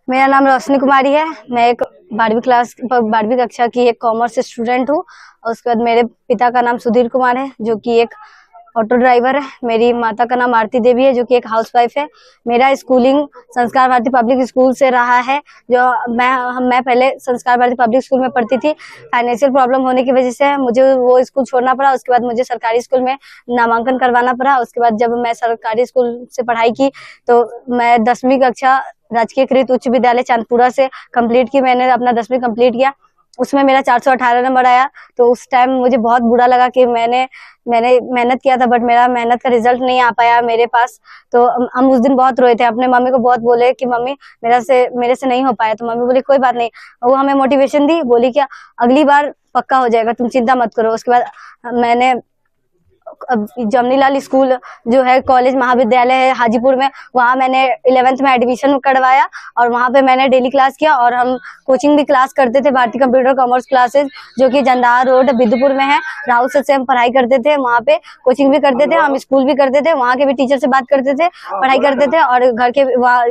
मेरा नाम रोशनी कुमारी है। मैं एक 12वीं कक्षा की एक कॉमर्स स्टूडेंट हूँ। और उसके बाद मेरे पिता का नाम सुधीर कुमार है, जो कि एक ऑटो ड्राइवर है। मेरी माता का नाम आरती देवी है, जो कि एक हाउसवाइफ है। मेरा स्कूलिंग संस्कार भारती पब्लिक स्कूल से रहा है। जो मैं पहले संस्कार भारती पब्लिक स्कूल में पढ़ती थी। फाइनेंशियल प्रॉब्लम होने की वजह से मुझे वो स्कूल छोड़ना पड़ा। उसके बाद मुझे सरकारी स्कूल में नामांकन करवाना पड़ा। उसके बाद जब मैं सरकारी स्कूल से पढ़ाई की तो मैं 10वीं कक्षा राजकीय कृत उच्च विद्यालय चांदपुरा से कंप्लीट की। मैंने अपना 10वीं कंप्लीट किया, उसमें मेरा 418 नंबर आया। तो उस टाइम मुझे बहुत बुरा लगा कि मैंने मेहनत किया था, बट मेरा मेहनत का रिजल्ट नहीं आ पाया मेरे पास। तो हम उस दिन बहुत रोए थे, अपने मम्मी को बहुत बोले कि मम्मी मेरे से नहीं हो पाया। तो मम्मी बोली कोई बात नहीं। वो हमें मोटिवेशन दी, बोली क्या अगली बार पक्का हो जाएगा, तुम चिंता मत करो। उसके बाद मैंने जमनीलाल स्कूल जो है कॉलेज महाविद्यालय है हाजीपुर में, वहाँ मैंने 11th में एडमिशन करवाया और वहाँ पे मैंने डेली क्लास किया। और हम कोचिंग भी क्लास करते थे, भारतीय कंप्यूटर कॉमर्स क्लासेस, जो कि जंदाहा रोड बिदुपुर में है। राहुल सर से हम पढ़ाई करते थे, वहाँ पे कोचिंग भी करते थे, हम स्कूल भी करते थे, वहाँ के भी टीचर से बात करते थे, पढ़ाई करते थे। और घर के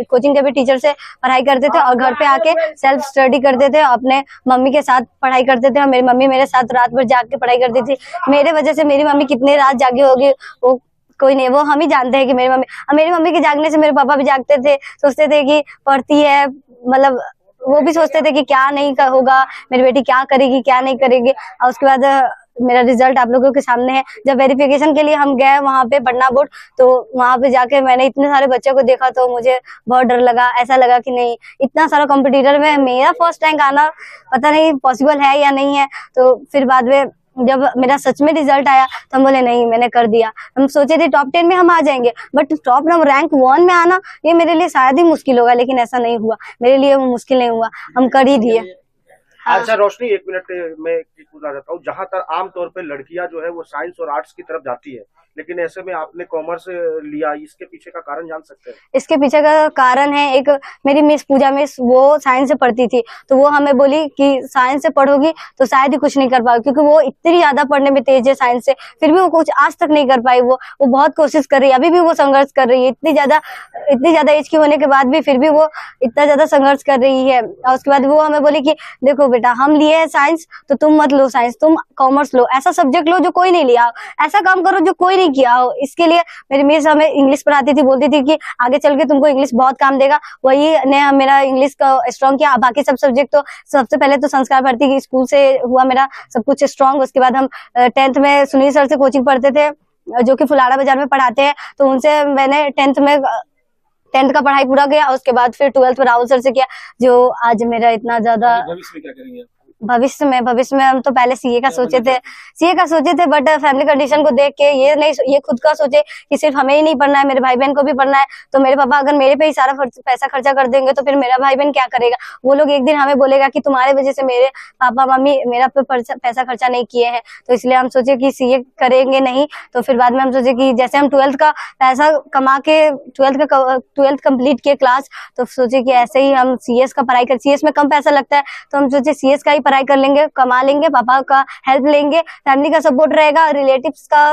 कोचिंग के भी टीचर से पढ़ाई करते थे और घर पे आके सेल्फ स्टडी करते थे, अपने मम्मी के साथ पढ़ाई करते थे। और मेरी मम्मी मेरे साथ रात भर जाग के पढ़ाई करती थी। मेरे वजह से मेरी मम्मी कितने रात जागी होगी वो कोई नहीं, वो हम ही जानते हैं कि मेरी मम्मी के जागने से मेरे पापा भी जागते थे, सोचते थे कि पढ़ती है, मतलब वो भी सोचते थे कि क्या नहीं होगा, मेरी बेटी क्या करेगी क्या नहीं करेगी। और उसके बाद मेरा रिजल्ट आप लोगों के सामने है। जब वेरिफिकेशन के लिए हम गए वहाँ पे पटना बोर्ड, तो वहाँ पे जाके मैंने इतने सारे बच्चों को देखा तो मुझे बहुत डर लगा। ऐसा लगा कि नहीं, इतना सारा कंपटीटर में मेरा फर्स्ट रैंक आना पता नहीं पॉसिबल है या नहीं है। तो फिर बाद में जब मेरा सच में रिजल्ट आया तो हम बोले नहीं, मैंने कर दिया। हम सोचे थे टॉप 10 में हम आ जाएंगे, बट टॉप रैंक 1 में आना ये मेरे लिए शायद ही मुश्किल होगा, लेकिन ऐसा नहीं हुआ। मेरे लिए वो मुश्किल नहीं हुआ, हम कर ही दिए। अच्छा रोशनी, 1 मिनट में पूछना चाहता हूँ। जहाँ तक आमतौर पे लड़कियां जो है वो साइंस और आर्ट्स की तरफ जाती है, लेकिन ऐसे में आपने कॉमर्स लिया, इसके पीछे का कारण जान सकते हैं? इसके पीछे का कारण है, एक मेरी मिस पूजा मिस, वो साइंस से पढ़ती थी, तो वो हमें बोली कि साइंस से पढ़ोगी तो शायद ही कुछ नहीं कर पाओगी, क्योंकि वो इतनी ज्यादा पढ़ने में तेज है साइंस से, फिर भी वो कुछ आज तक नहीं कर पाई। वो बहुत कोशिश कर रही है, अभी भी वो संघर्ष कर रही है। इतनी ज्यादा एज की होने के बाद भी फिर भी वो इतना ज्यादा संघर्ष कर रही है। और उसके बाद वो हमें बोली कि देखो बेटा, हम लिए है साइंस तो तुम मत लो साइंस, तुम कॉमर्स लो, ऐसा सब्जेक्ट लो जो कोई नहीं लिया, ऐसा काम करो जो कोई नहीं किया हो। इसके लिए मेरी मिस हमें इंग्लिश पढ़ाती थी, बोलती थी कि आगे चल के तुमको इंग्लिश बहुत काम देगा। वही ने मेरा इंग्लिश का स्ट्रॉन्ग किया। बाकी सब सब्जेक्ट तो सबसे पहले तो संस्कार भारती स्कूल से हुआ मेरा सब कुछ स्ट्रॉन्ग। उसके बाद हम 10th में सुनील सर से कोचिंग पढ़ते थे, जो कि फुलाड़ा बाजार में पढ़ाते हैं, तो उनसे मैंने 10th का पढ़ाई पूरा किया। उसके बाद फिर 12th में राहुल सर से किया, जो आज मेरा इतना ज्यादा भविष्य में क्या करेंगे? भविष्य में हम तो पहले सीए का सोचे थे, बट फैमिली कंडीशन को देख के ये खुद का सोचे कि सिर्फ हमें ही नहीं पढ़ना है, मेरे भाई बहन को भी पढ़ना है। तो मेरे पापा अगर मेरे पे ही सारा पैसा खर्चा कर देंगे तो फिर मेरा भाई बहन क्या करेगा? वो लोग एक दिन हमें बोलेगा कि तुम्हारे वजह से मेरे पापा मम्मी मेरा पे पैसा खर्चा नहीं किए हैं। तो इसलिए हम सोचे कि सीए करेंगे नहीं। तो फिर बाद में हम सोचे कि जैसे हम 12th का पैसा कमा के 12th कंप्लीट किए क्लास, तो सोचे कि ऐसे ही हम सीएस का पढ़ाई कर, सीएस में कम पैसा लगता है, तो हम सोचे सीएस का ही पढ़ाई कर लेंगे, कमा लेंगे, पापा का हेल्प लेंगे, फैमिली का सपोर्ट रहेगा। रिलेटिव्स का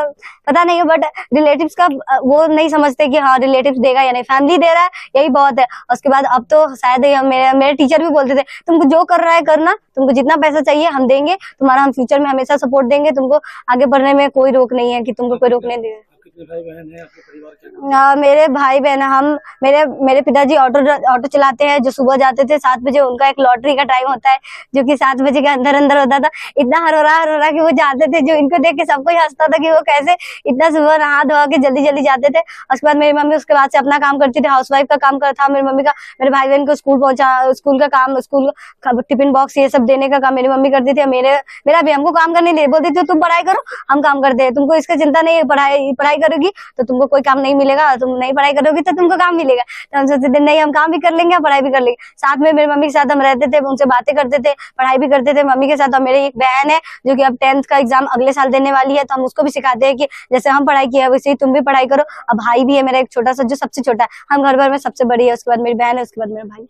पता नहीं है, बट रिलेटिव्स का वो नहीं समझते कि हाँ रिलेटिव्स देगा या नहीं, फैमिली दे रहा है यही बहुत है। उसके बाद अब तो शायद मेरे टीचर भी बोलते थे तुमको जो कर रहा है करना, तुमको जितना पैसा चाहिए हम देंगे, तुम्हारा हम फ्यूचर में हमेशा सपोर्ट देंगे, तुमको आगे बढ़ने में कोई रोक नहीं है कि तुमको कोई रोकने देगा। भाई बहन है आपके परिवार के? मेरे भाई बहन, हम मेरे पिताजी ऑटो चलाते हैं, जो सुबह जाते थे 7 बजे। उनका एक लॉटरी का टाइम होता है जो कि 7 बजे के अंदर होता था। इतना हरोरा कि वो जाते थे, जो इनको देख के सबको ही हंसता था कि वो कैसे इतना सुबह नहा धोआ के जल्दी जाते थे। उसके बाद मेरी मम्मी उसके बाद से अपना काम करती थी, हाउसवाइफ का काम करता था मेरी मम्मी का। मेरे भाई बहन को स्कूल का काम, स्कूल टिफिन बॉक्स ये सब देने का काम मेरी मम्मी करती थी। मेरा भी हमको काम करने नहीं बोलती थी, तुम पढ़ाई करो हम काम करते हैं, तुमको इसका चिंता नहीं है, पढ़ाई करोगी तो तुमको कोई काम नहीं मिलेगा, तुम नहीं पढ़ाई करोगी तो तुमको काम मिलेगा। तो हम सोचते थे नहीं, हम काम भी कर लेंगे पढ़ाई भी कर लेंगे। साथ में मेरी मम्मी के साथ हम रहते थे, उनसे बातें करते थे, पढ़ाई भी करते थे मम्मी के साथ। और मेरी एक बहन है जो कि अब 10th का एग्जाम अगले साल देने वाली है, तो हम उसको भी सिखाते हैं कि जैसे हम पढ़ाई किया है वैसे ही तुम भी पढ़ाई करो। अब भाई भी है मेरा एक छोटा सा, जो सबसे छोटा है, हम घर भर में सबसे बड़ी है। उसके बाद मेरी बहन है, उसके बाद मेरा भाई।